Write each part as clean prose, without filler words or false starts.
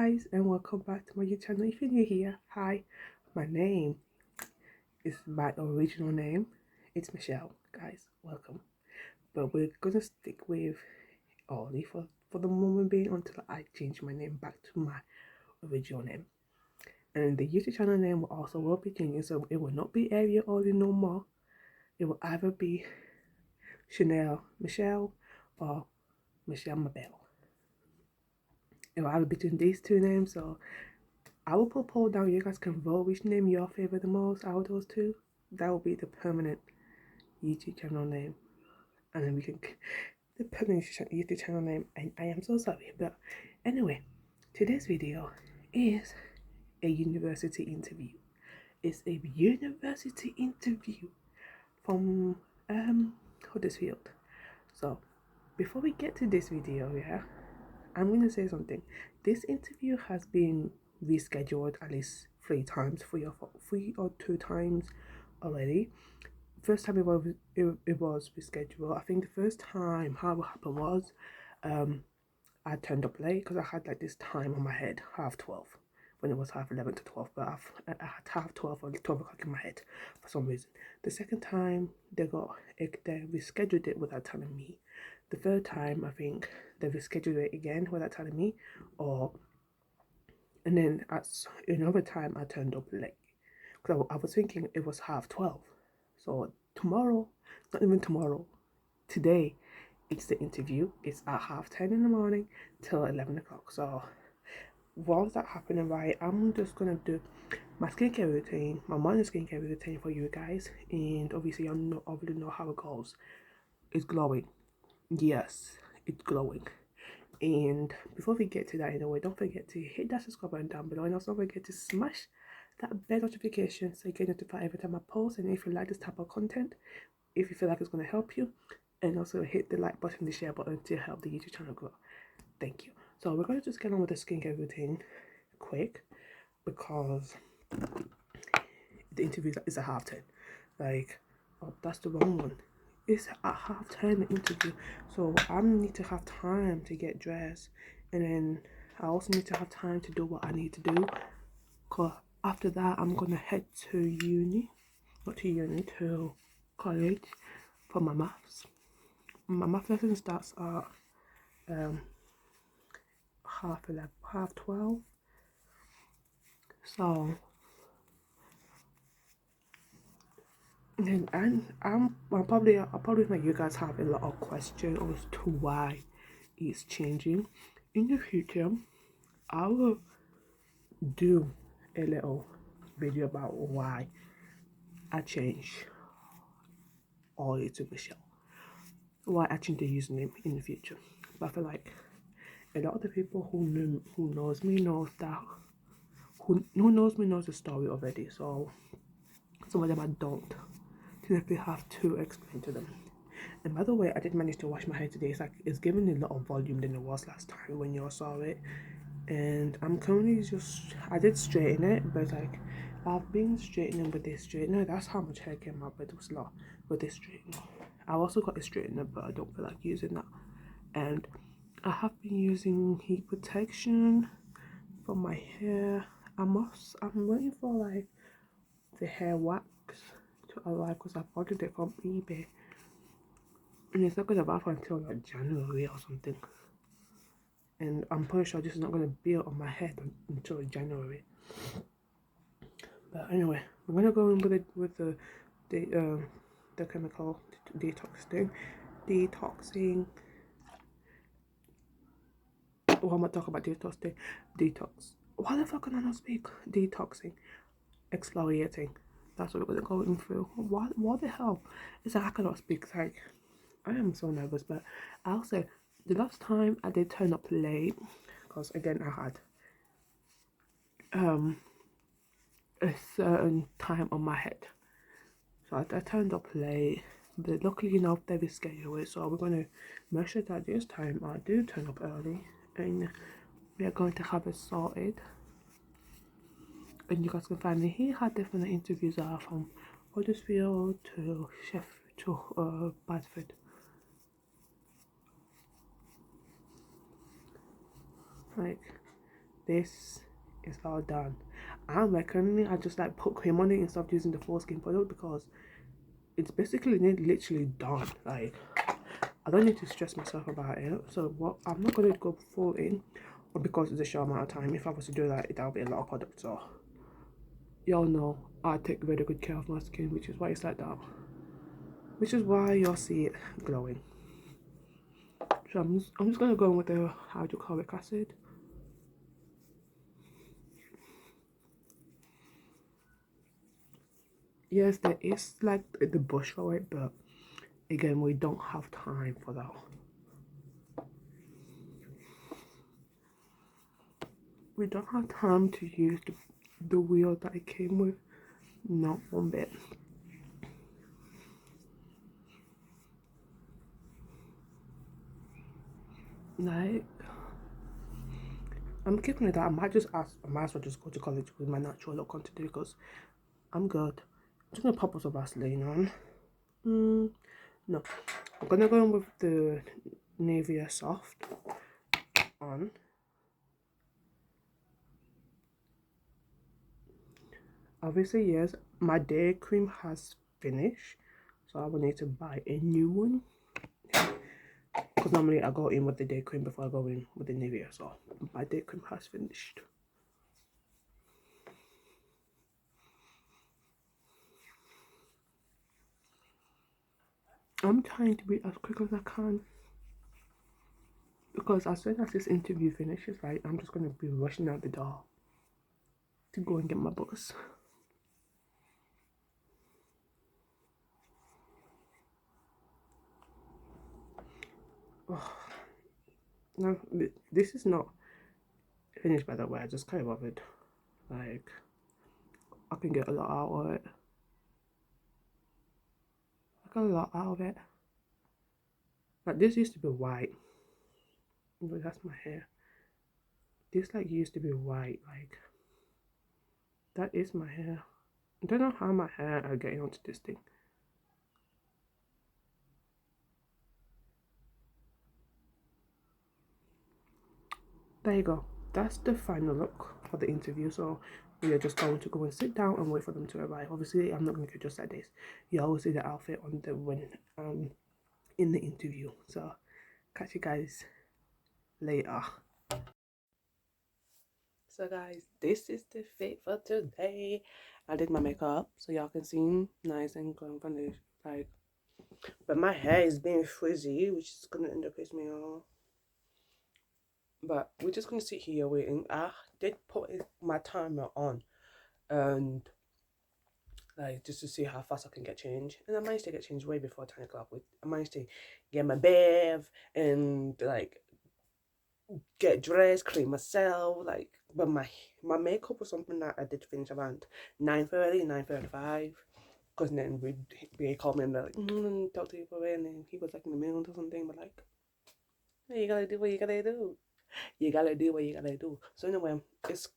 guys, and welcome back to my YouTube channel. If you're new here, hi, my name is my original name. It's Michelle, guys, welcome. But we're gonna stick with Ollie for the moment being until I change my name back to my original name. And the YouTube channel name will be changing, so it will not be Area Ollie no more. It will either be Chanelmichelle or Michelle Mabel. It will either be between these two names, so I will put a poll down. You guys can vote which name you favorite the most out of those two. That will be the permanent YouTube channel name, and then we can the permanent YouTube channel name. And I am so sorry, but anyway, today's video is a university interview. It's a university interview from Huddersfield. So before we get to this video, I'm gonna say something. This interview has been rescheduled at least 3 or 2 times already. First time it was rescheduled. I think the first time how it happened was I turned up late because I had like this time on my head, 12:30, when it was 11:30 to 12, but I had 12:30 or 12 o'clock in my head for some reason. The second time they rescheduled it without telling me. The third time I think they rescheduled it again without telling me, and then at another time I turned up late because I was thinking it was 12:30. So tomorrow, not even tomorrow, today, it's the interview. It's at 10:30 in the morning till 11 o'clock. So while that happening, right, I'm just gonna do my skincare routine, my morning skincare routine for you guys, and obviously you already know how it goes. It's glowing. Yes, it's glowing. And before we get to that, anyway, don't forget to hit that subscribe button down below, and also don't forget to smash that bell notification so you get notified every time I post. And if you like this type of content, if you feel like it's going to help you, and also hit the like button, the share button to help the YouTube channel grow. Thank you. So we're going to just get on with the skincare routine quick, because the interview is at 10:30. Like, oh, that's the wrong one. It's at 10:30 the interview, so I need to have time to get dressed, and then I also need to have time to do what I need to do, because after that I'm gonna head to college for my maths. My math lesson starts at 12:30. So and I'll probably make you guys have a lot of questions as to why it's changing. In the future, I will do a little video about why I change Ollie to Michelle, why I change the username in the future. But I feel like a lot of the people who knows me knows the story already. So some of them I don't simply have to explain to them. And by the way, I did manage to wash my hair today. It's giving a lot of volume than it was last time when you all saw it. And I'm currently I did straighten it, but like I've been straightening with this straightener. That's how much hair came out, but it was a lot with this straightener. I also got a straightener, but I don't feel like using that. And I have been using heat protection for my hair. I'm waiting for like the hair wax to arrive because I ordered it from eBay, and it's not gonna arrive until like January or something. And I'm pretty sure this is not gonna be on my head until January. But anyway, I'm gonna go in with the chemical detoxing. What am I talking about? Detox. Why the fuck can I not speak? Detoxing, exfoliating. That's what we're going through. What the hell? It's like I cannot speak. It's like I am so nervous. But I'll say the last time I did turn up late, because again I had a certain time on my head, so I turned up late. But luckily enough they rescheduled it, so we're gonna make sure that this time I do turn up early, and we are going to have it sorted. And you guys can find me here how different the interviews are, from Huddersfield to Bradford. Like, this is all done. I'm recommending I just like put cream on it instead of using the foreskin product because it's basically literally done. Like, I don't need to stress myself about it. So what I'm not gonna go full in, or because it's a short amount of time. If I was to do that, that'll be a lot of product. So y'all know I take very good care of my skin, which is why it's like that. Which is why y'all see it glowing. So I'm just gonna go in with the hydrochloric acid. Yes, there is like the bush for it, but again, we don't have time for that. We don't have time to use the wheel that it came with. Not one bit. Like, I'm keeping it that I might just ask, I might as well just go to college with my natural look on today because I'm good. I'm just gonna pop some Vaseline on. No, I'm gonna go in with the Nivea Soft on. Obviously, yes, my day cream has finished, so I will need to buy a new one. Because normally I go in with the day cream before I go in with the Nivea, so my day cream has finished. I'm trying to be as quick as I can because as soon as this interview finishes, right, I'm just gonna be rushing out the door to go and get my bus. Oh, no, this is not finished by the way. I just can't bother. Like, I can get a lot out of it. I got a lot out of it. Like, this used to be white, but that's my hair. This like used to be white. Like, that is my hair. I don't know how my hair are getting onto this thing. There you go. That's the final look for the interview. So we are just going to go and sit down and wait for them to arrive. Obviously, I'm not going to do just like this. You always see the outfit on the when in the interview. So catch you guys later. So guys, this is the fit for today. I did my makeup so y'all can see nice and glowing foundation. Like, but my hair is being frizzy, which is gonna end up pissing me off. But we're just gonna sit here waiting. I did put my timer on, and like just to see how fast I can get change. And I managed to get change way before 10 o'clock. I managed to get my bath and like get dressed, clean myself, like. But my makeup was something that I did finish around 9:30, 9:35. Because then we called me and they're like, talk to you for a and then he was like in the middle or something, but like, hey, you gotta do what you gotta do. You gotta do what you gotta do. So anyway, it's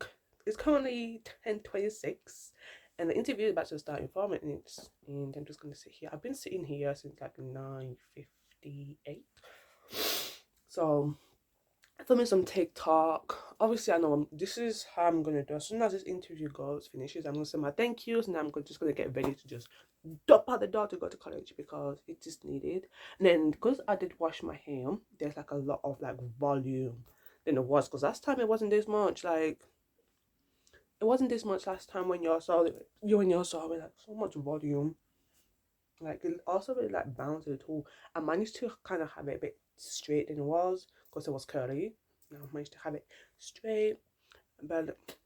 currently 10:26 and the interview is about to start in 4 minutes and I'm just gonna sit here. I've been sitting here since like 9:58. So filming some TikTok. Obviously, I know this is how I'm gonna do. As soon as this interview finishes, I'm gonna say my thank yous, and I'm just gonna get ready to just dump out the door to go to college because it is needed. And then because I did wash my hair, there's like a lot of like volume than it was because last time it wasn't this much. Like it wasn't this much last time when y'all saw it. You and y'all saw it like so much volume. Like it also really like bouncy too. I managed to kind of have it a bit straight than it was because it was curly. Now I managed to have it straight, but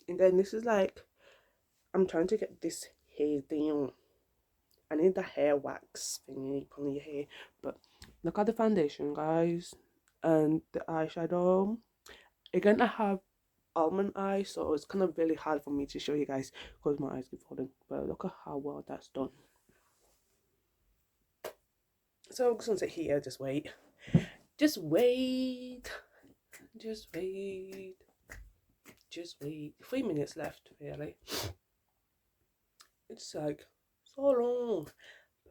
and then this is like I'm trying to get this hair down. I need the hair wax thingy on your hair, but look at the foundation, guys, and the eyeshadow. Again, I have almond eyes, so it's kind of really hard for me to show you guys because my eyes keep falling. But look at how well that's done. So I'm just gonna sit here, just wait. Just wait. Just wait. Just wait. 3 minutes left, really. It's like so long.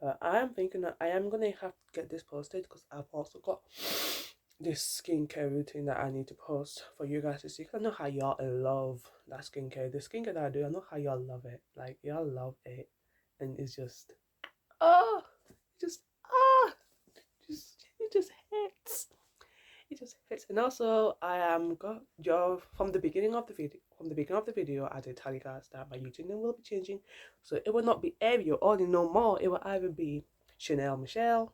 But I am thinking that I am gonna have to get this posted because I've also got this skincare routine that I need to post for you guys to see. 'Cause I know how y'all love that skincare. The skincare that I do, I know how y'all love it. Like y'all love it, and it's just oh, just ah, just it just hits. It just hits. And also, I am got your from the beginning of the video. From the beginning of the video, I did tell you guys that my YouTube name will be changing, so it will not be Ariel Only no more. It will either be Chanelmichelle,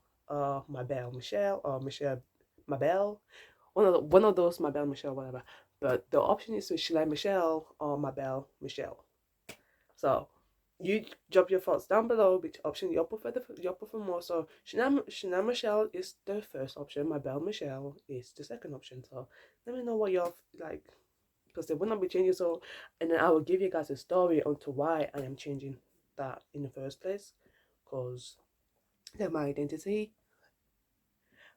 Mabel Michelle, or Michelle Mabel. One of those Mabel Michelle, whatever. But the option is to Chanelmichelle or Mabel Michelle. So you drop your thoughts down below which option you prefer more. So Chanelmichelle is the first option, Mabel Michelle is the second option. So let me know what y'all like, because they will not be changing. So, and then I will give you guys a story onto why I am changing that in the first place, because they're my identity,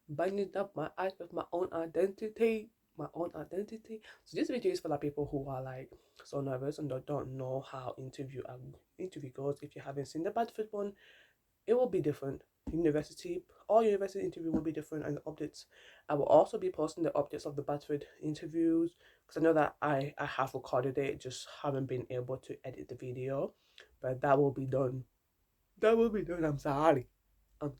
binding up my eyes with my own identity. My own identity. So this video is for the people who are like so nervous and don't know how interview goes. If you haven't seen the Bradford one, it will be different. University interview will be different, and the updates. I will also be posting the updates of the Bradford interviews, because I know that I have recorded it, just haven't been able to edit the video, but that will be done. That will be done. I'm sorry. That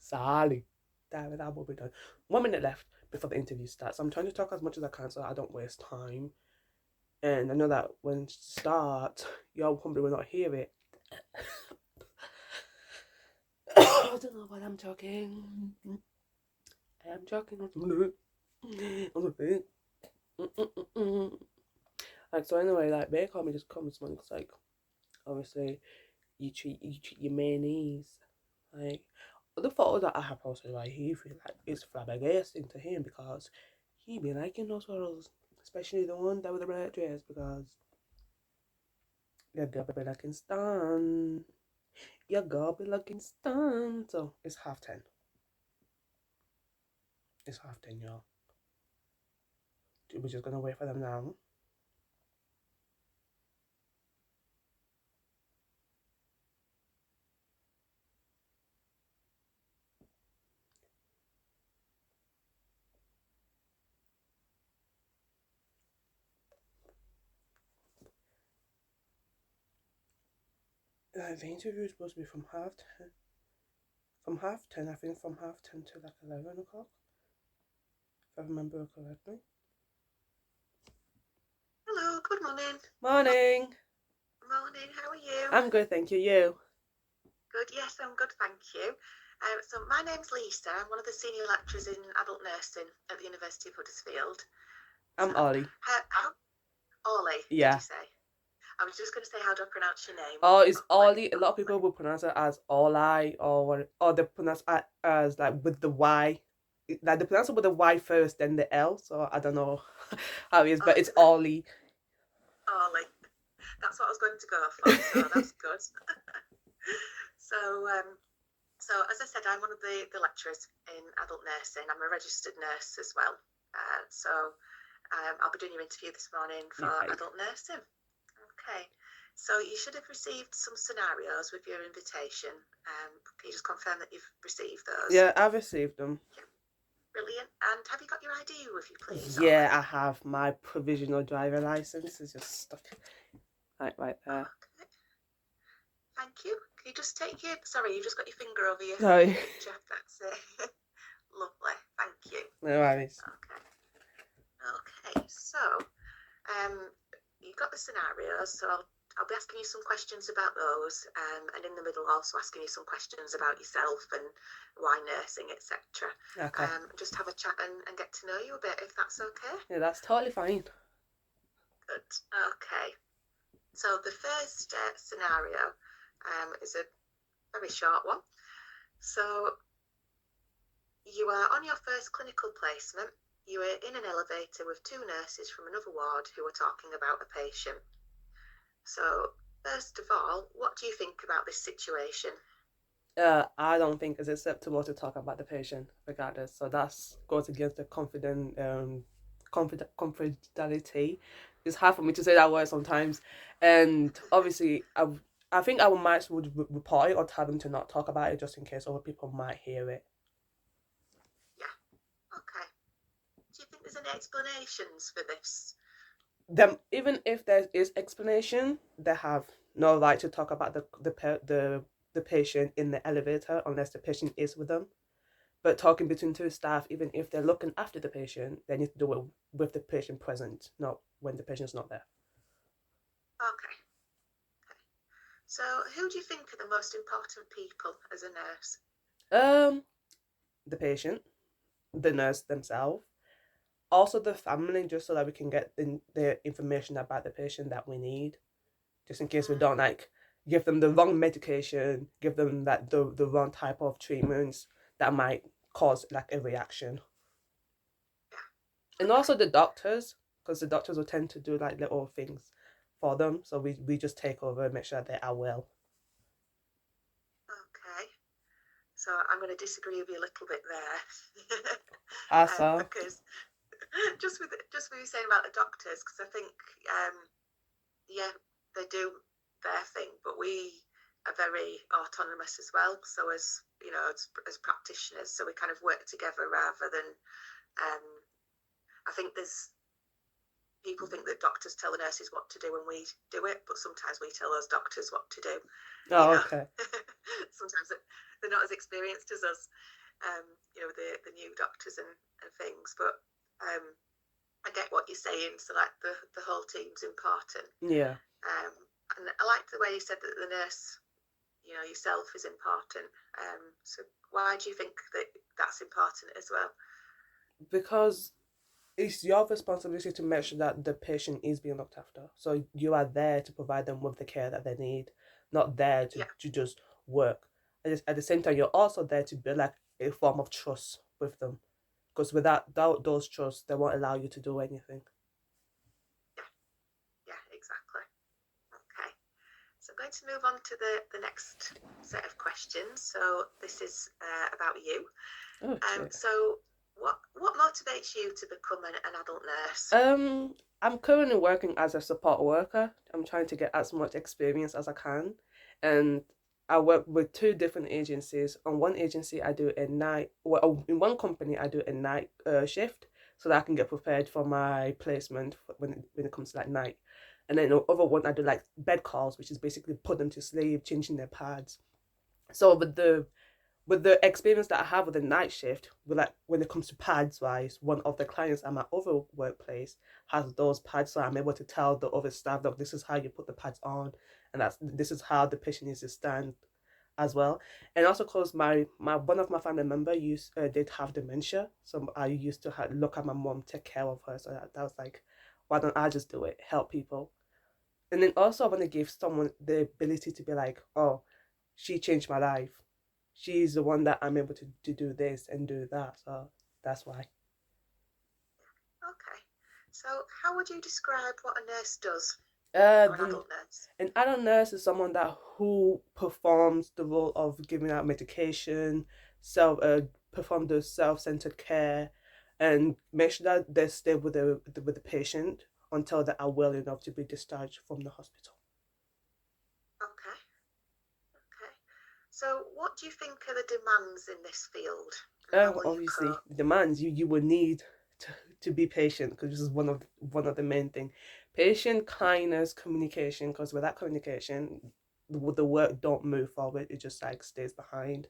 will be done. 1 minute left before the interview starts. I'm trying to talk as much as I can so I don't waste time. And I know that when it starts, y'all probably will not hear it. I don't know what I'm talking. I am talking. Like, so anyway, like, they call me just come this morning because, like, obviously, you treat your mayonnaise. Like, the photo that I have posted, like, he feel like it's flabbergasting to him because he be liking those photos, especially the one that with the red dress, because your girl be looking stunned. Your girl be looking stunned. So it's 10:30. It's 10:30, y'all. We're just gonna wait for them now. The interview is supposed to be from 10:30. From 10:30, I think from 10:30 to like 11 o'clock, if I remember correctly. Hello, good morning. Morning. Morning, how are you? I'm good, thank you. You? Good, yes, I'm good, thank you. So my name's Lisa. I'm one of the senior lecturers in adult nursing at the University of Huddersfield. I'm Ollie. Ollie, Yeah. did you say? I was just going to say, how do I pronounce your name? Oh, it's Ollie. A lot of people will pronounce it as Ollie, or they pronounce it as like with the Y. Like they pronounce it with the Y first, then the L. So I don't know how it is, but it's Ollie. Ollie. That's what I was going to go for, so that's good. So as I said, I'm one of the lecturers in adult nursing. I'm a registered nurse as well. I'll be doing your interview this morning for adult nursing. Okay. So you should have received some scenarios with your invitation. Can you just confirm that you've received those? Yeah, I've received them. Yeah. Brilliant. And have you got your ID with you, please? Yeah, I have. My provisional driver license is just stuck right there. Okay. Thank you. Can you just take your... Sorry, you've just got your finger over your picture. That's it. Lovely. Thank you. No worries. Okay. So, you've got the scenarios, so I'll be asking you some questions about those, and in the middle also asking you some questions about yourself and why nursing, etc. Okay. Just have a chat and get to know you a bit, if that's okay. Yeah, that's totally fine. Good. Okay. So the first scenario is a very short one. So you are on your first clinical placement. You are in an elevator with two nurses from another ward who are talking about a patient. So, first of all, what do you think about this situation? I don't think it's acceptable to talk about the patient regardless. So that goes against the confidentiality. It's hard for me to say that word sometimes. And obviously, I think I might would report it or tell them to not talk about it just in case other people might hear it. Yeah. Okay. Do you any explanations for this? Even if there is explanation, they have no right to talk about the patient in the elevator unless the patient is with them. But talking between two staff, even if they're looking after the patient, they need to do it with the patient present, not when the patient's not there. Okay. So, who do you think are the most important people as a nurse? The patient, the nurse themselves, also the family, just so that we can get the information about the patient that we need, just in case we don't like give them the wrong medication, give them that the wrong type of treatments that might cause like a reaction. Yeah. And also the doctors, because the doctors will tend to do like little things for them, so we just take over and make sure they are well. Okay. So I'm going to disagree with you a little bit there, Asa. because just with you saying about the doctors, because I think yeah, they do their thing, but we are very autonomous as well. So as you know, as practitioners, so we kind of work together rather than. I think there's people think that doctors tell the nurses what to do when we do it, but sometimes we tell those doctors what to do. Oh, okay. Sometimes they're not as experienced as us, the new doctors and things. But I get what you're saying. So like the whole team's important. Yeah. And I like the way you said that the nurse, yourself is important. So why do you think that that's important as well? Because it's your responsibility to make sure that the patient is being looked after. So you are there to provide them with the care that they need, not there to just work. At the same time, you're also there to build like a form of trust with them. Because without those trusts, they won't allow you to do anything. Yeah, exactly. Okay. So I'm going to move on to the next set of questions. So this is about you. Okay. So what motivates you to become an adult nurse? I'm currently working as a support worker. I'm trying to get as much experience as I can, and I work with two different agencies. On one agency, I do a night. Well, in one company, I do a night shift so that I can get prepared for my placement when it comes to like night. And then the other one, I do like bed calls, which is basically put them to sleep, changing their pads. So with the experience that I have with the night shift, with like when it comes to pads wise, one of the clients at my other workplace has those pads, so I'm able to tell the other staff that this is how you put the pads on, and this is how the patient needs to stand as well. And also because my one of my family member did have dementia, so I used to look at my mom, take care of her. So that was like, why don't I just do it, help people? And then also I want to give someone the ability to be like, oh, she changed my life. She's the one that I'm able to do this and do that. So that's why. Okay. So how would you describe what a nurse does? Or an The adult nurse? An adult nurse is someone that who performs the role of giving out medication, self perform the self-centered care, and make sure that they stay with the patient until they are well enough to be discharged from the hospital. Okay. Okay. So what do you think are the demands in this field? And how will you Obviously, cope? demands you will need to be patient, because this is one of the main thing. Patient kindness, communication, because without communication, the work don't move forward. It just like stays behind.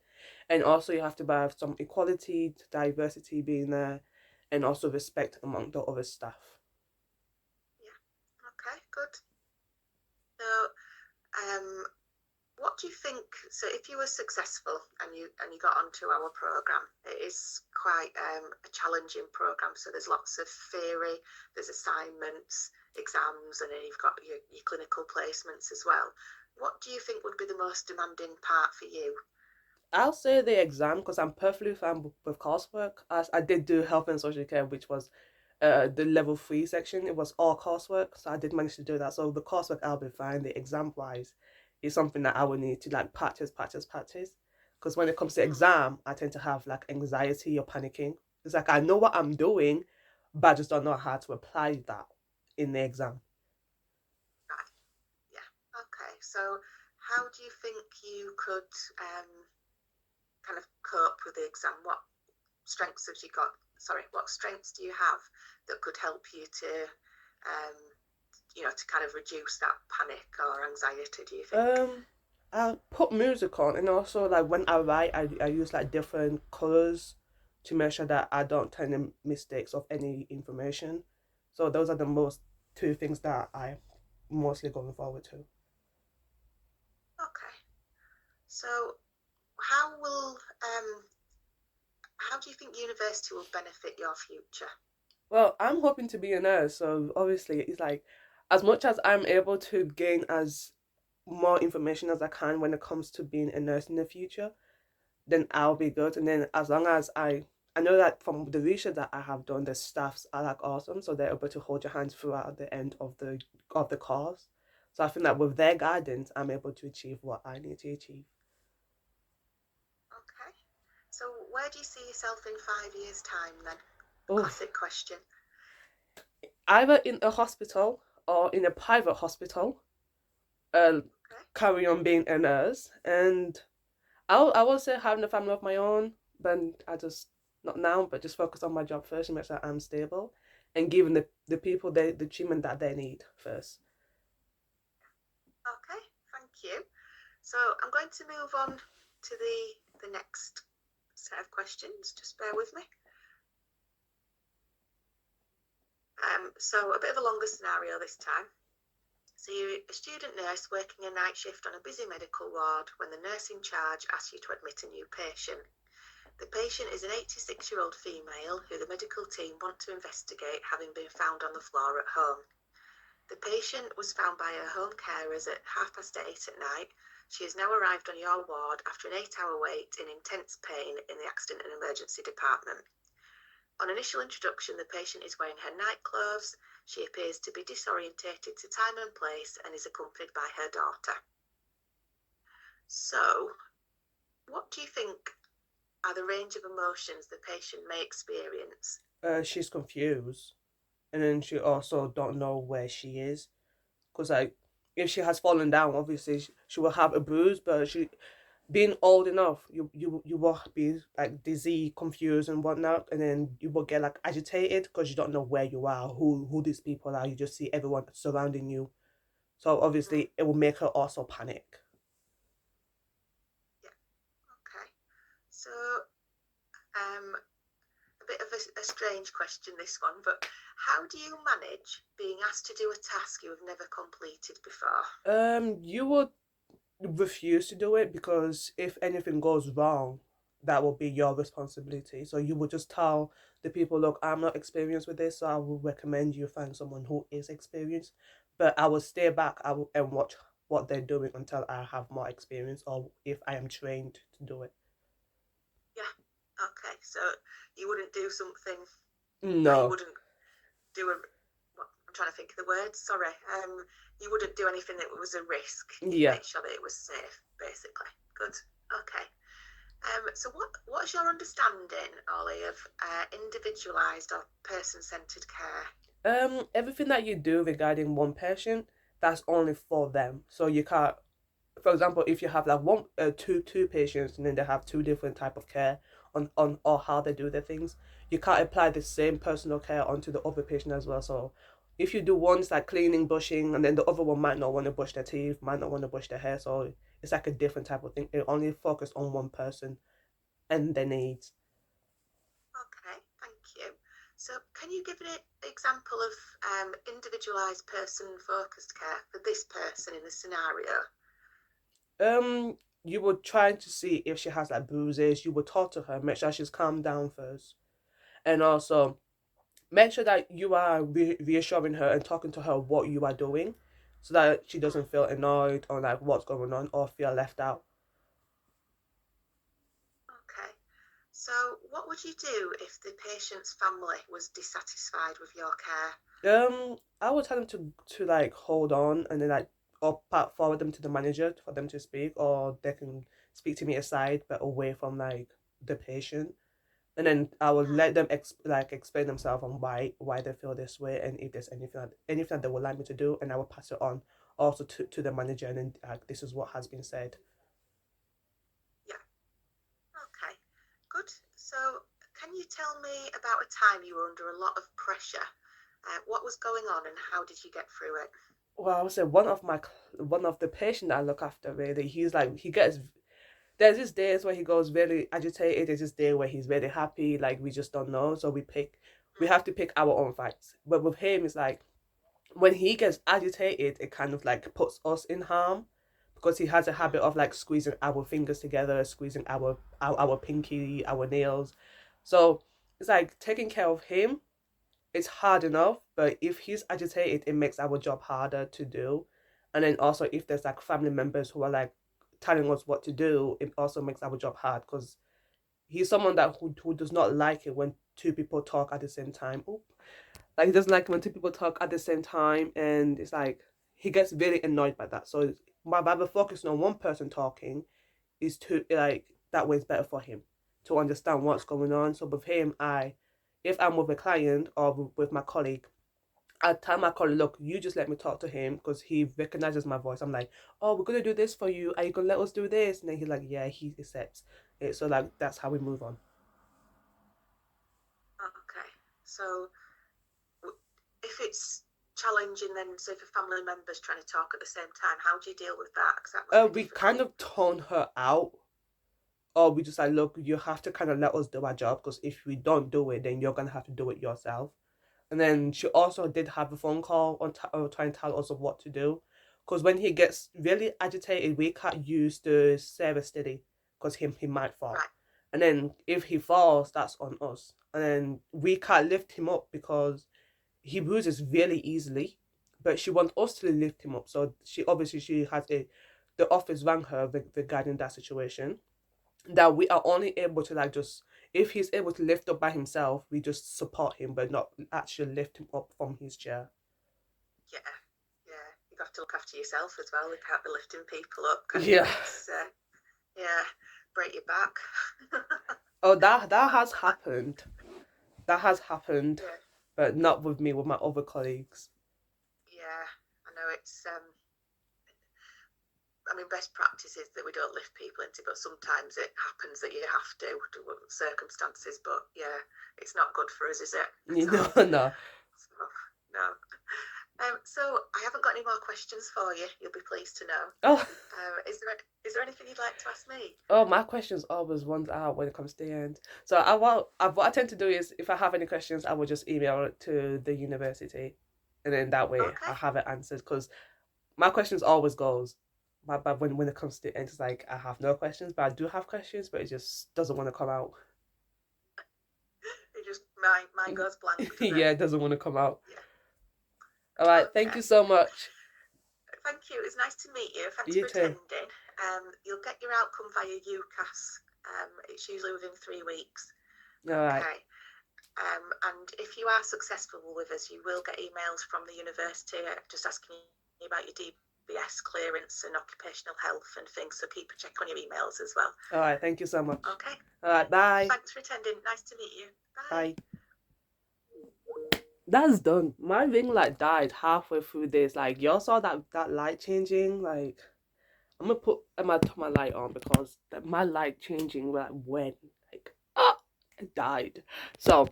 And also you have to have some equality, diversity being there, and also respect among the other staff. Yeah. Okay, good. So what do you think? So if you were successful and you got onto our program, it is quite a challenging program. So there's lots of theory, there's assignments, exams, and then you've got your clinical placements as well. What do you think would be the most demanding part for you? I'll say the exam, because I'm perfectly fine with coursework. As I did do health and social care, which was the level 3 section. It was all coursework, so I did manage to do that. So the coursework I'll be fine. The exam wise is something that I will need to like practice, practice, practice. Because when it comes to exam, I tend to have like anxiety or panicking. It's like I know what I'm doing, but I just don't know how to apply that in the exam. Right. Yeah. Okay. So how do you think you could kind of cope with the exam? What strengths have you got what strengths do you have that could help you to, to kind of reduce that panic or anxiety, do you think? I put music on, and also like when I write, I use like different colors to make sure that I don't turn in mistakes of any information. So those are the most two things that I mostly going forward to. Okay. So how will how do you think university will benefit your future? Well, I'm hoping to be a nurse, so obviously it's like as much as I'm able to gain as more information as I can when it comes to being a nurse in the future, then I'll be good. And then as long as I know that from the research that I have done, the staffs are like awesome, so they're able to hold your hands throughout the end of the course. So I think that with their guidance, I'm able to achieve what I need to achieve. Okay. So where do you see yourself in 5 years' time then? Oh, Classic question. either in a hospital or in a private hospital, uh, Okay. carry on being a nurse, and I will say having a family of my own, but I just not now, but just focus on my job first and make sure I'm stable and giving the people the treatment that they need first. Okay. Thank you. So I'm going to move on to the next set of questions. Just bear with me. So a bit of a longer scenario this time. So you're a student nurse working a night shift on a busy medical ward when the nurse in charge asks you to admit a new patient. The patient is an 86-year-old female who the medical team want to investigate, having been found on the floor at home. The patient was found by her home carers at 8:30 at night. She has now arrived on your ward after an 8-hour wait in intense pain in the accident and emergency department. On initial introduction, the patient is wearing her night clothes. She appears to be disorientated to time and place and is accompanied by her daughter. So, what do you think are the range of emotions the patient may experience? She's confused, and then she also don't know where she is, because like if she has fallen down, obviously she will have a bruise, but she being old enough, you will be like dizzy, confused, and whatnot, and then you will get like agitated because you don't know where you are, who these people are. You just see everyone surrounding you, so Mm, obviously it will make her also panic. yeah, okay. So, a bit of a strange question, this one, but how do you manage being asked to do a task you have never completed before? You would refuse to do it because if anything goes wrong, that will be your responsibility. So you would just tell the people, look, I'm not experienced with this, so I will recommend you find someone who is experienced. But I will stay back, and watch what they're doing until I have more experience or if I am trained to do it. Yeah, okay. So you wouldn't do something like you No. wouldn't do a. Well, I'm trying to think of the words. Sorry. You wouldn't do anything that was a risk. You'd Yeah. make sure that it was safe, basically. Good. Okay. So what's your understanding, Ollie, of individualised or person-centred care? Everything that you do regarding one patient, that's only for them. So you can't, for example, if you have like one two patients and then they have two different type of care on or how they do their things, you can't apply the same personal care onto the other patient as well. So if you do one's like cleaning, brushing, and then the other one might not want to brush their teeth, might not want to brush their hair, so it's like a different type of thing. It only focus on one person and their needs. Okay, thank you. So can you give an example of individualised person-focused care for this person in the scenario? You would try to see if she has like bruises. You would talk to her, make sure she's calmed down first, and also make sure that you are reassuring her and talking to her what you are doing, so that she Mm, doesn't feel annoyed or like what's going on or feel left out. okay. So what would you do if the patient's family was dissatisfied with your care? I would tell them to like hold on, and then like or forward them to the manager for them to speak, or they can speak to me aside but away from like the patient. And then I would Mm, let them explain themselves on why they feel this way, and if there's anything that they would like me to do, and I will pass it on also to the manager, and then this is what has been said. yeah, okay, good. So can you tell me about a time you were under a lot of pressure? What was going on and how did you get through it? Well, I would say one of the patients I look after, really, he gets, there's these days where he goes really agitated. There's this day where he's really happy, like we just don't know. So we have to pick our own fights. But with him, it's like when he gets agitated, it kind of like puts us in harm because he has a habit of like squeezing our fingers together, squeezing our pinky, our nails. So it's like taking care of him. It's hard enough, but if he's agitated, it makes our job harder to do. And then also, if there's like family members who are like telling us what to do, it also makes our job hard because he's someone that who does not like it when two people talk at the same time. Oop. Like he doesn't like when two people talk at the same time, and it's like he gets really annoyed by that. So by focusing on one person talking is to like that way it's better for him to understand what's going on. So with him, if I'm with a client or with my colleague, I tell my colleague, look, you just let me talk to him because he recognizes my voice. I'm like, oh, we're gonna do this for you. Are you gonna let us do this? And then he's like, yeah, he accepts it. So like that's how we move on. Okay. So if it's challenging, then so if a family member's trying to talk at the same time, how do you deal with that? Because that must be We difficult. kind of tone her out, or we just like, look, you have to kind of let us do our job because if we don't do it, then you're gonna have to do it yourself. And then she also did have a phone call on trying to tell us of what to do. Because when he gets really agitated, we can't use the service steady because he might fall. Right. And then if he falls, that's on us. And then we can't lift him up because he bruises really easily. But she wants us to lift him up. So she has the office rang her regarding that situation. That we are only able to like just if he's able to lift up by himself, we just support him, but not actually lift him up from his chair. Yeah, yeah. You have to look after yourself as well. You can't be lifting people up. Yeah. Yeah, break your back. Oh, that has happened. That has happened, Yeah. But not with me, with my other colleagues. Yeah, I know it's. I mean, best practice is that we don't lift people into, but sometimes it happens that you have to circumstances. But yeah, it's not good for us, is it? No. So, no. So I haven't got any more questions for you. You'll be pleased to know. Oh. Is there anything you'd like to ask me? Oh, my questions always runs out when it comes to the end. So what I tend to do is if I have any questions, I will just email it to the university, and then that way Okay. I have it answered because my questions always goes. But when it comes to the end, it's like I have no questions, but I do have questions, but it just doesn't want to come out. It just mine goes blank. Yeah, it doesn't want to come out. Yeah. All right, okay. Thank you so much. Thank you. It's nice to meet you. Thanks you for too. attending. You'll get your outcome via UCAS. It's usually within 3 weeks. All right. Okay. And if you are successful with us, you will get emails from the university just asking you about your DBS clearance and occupational health and things. So keep a check on your emails as well. All right. Thank you so much. Okay. All right. Bye. Thanks for attending. Nice to meet you. Bye. That's done. My ring light died halfway through this. Like y'all saw that light changing. Like I'm gonna put my light on because my light changing like when it died. So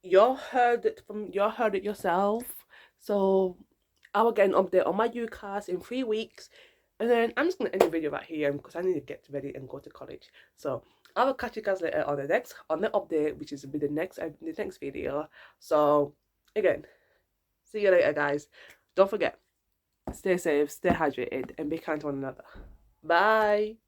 y'all heard it yourself. So I will get an update on my UCAS in 3 weeks, and then I'm just gonna end the video right here because I need to get ready and go to college. So I will catch you guys later on the update, which is the next video. So again, see you later, guys. Don't forget, stay safe, stay hydrated, and be kind to one another. Bye.